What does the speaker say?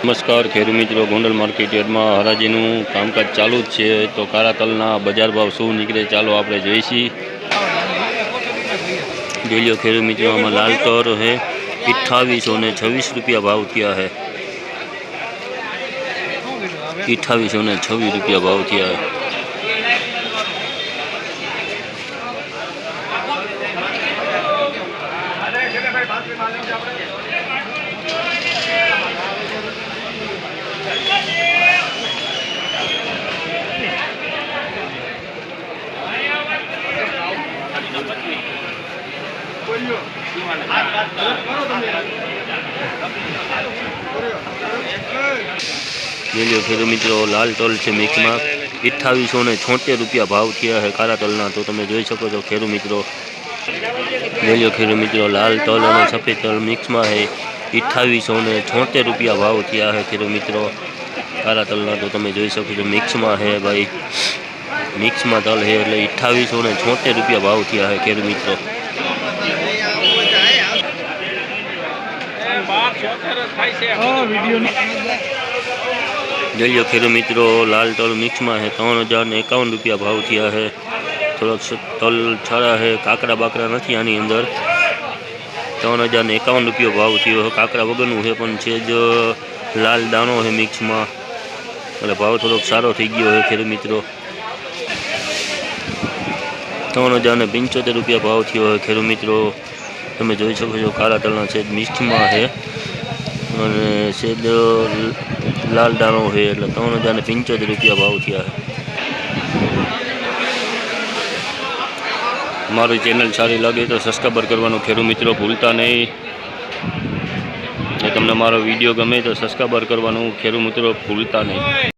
નમસ્કાર ખેડૂત મિત્રો, ગોંડલ માર્કેટ યાર્ડમાં હરાજીનું કામકાજ ચાલુ જ છે। તો કાળા તલના બજાર ભાવ શું નીકળે ચાલો આપણે જોઈશી। જોઈ લો ખેડૂત મિત્રો, આમાં લાલ તલ है 2826 रुपया भाव किया है। 2826 रुपया भाव किया है। लीलो खेडूत मित्रों, लाल तल से मिक्स में 2876 रुपया भाव किया है काला तलना। तो तमे जोई सको छो खेडूत मित्रों। लीलो खेडूत मित्रों, लाल तल और सफेद तल मिक्स में है 2876 रुपया भाव किया है खेडूत मित्रों काला तलना। तो तमे जोई सको छो मिक्स में है भाई, मिक्स में तल है એટલે 2876 रुपया भाव किया है खेडूत मित्रों। जलियो खेडूत मित्रों, लाल तल मिक्स में है 3051 रुपया भाव किया है। थोड़ा तल छड़ा है, काकड़ा बाकड़ा नहीं आनी अंदर। 3051 रुपया भाव थयो है। काकड़ा वगरनु है पण छे जो लाल दाणो है मिक्स में એટલે भाव थोड़ो सारो थी गयो है खेडूत मित्रों। 3075 रुपया भाव थयो है खेडूत मित्रों। तमे जोई सको छो काला तलना छेद मिक्स में है અને છેદ लाल दाणो है એટલે 3075 रुपया भाव थया है। मारी चेनल सारी लगे तो सब्सक्राइब करवानुं खेडूत मित्रों भूलता नहीं। तमने मारो वीडियो गमे तो सब्सक्राइब करवानुं खेडूत मित्रों भूलता नहीं।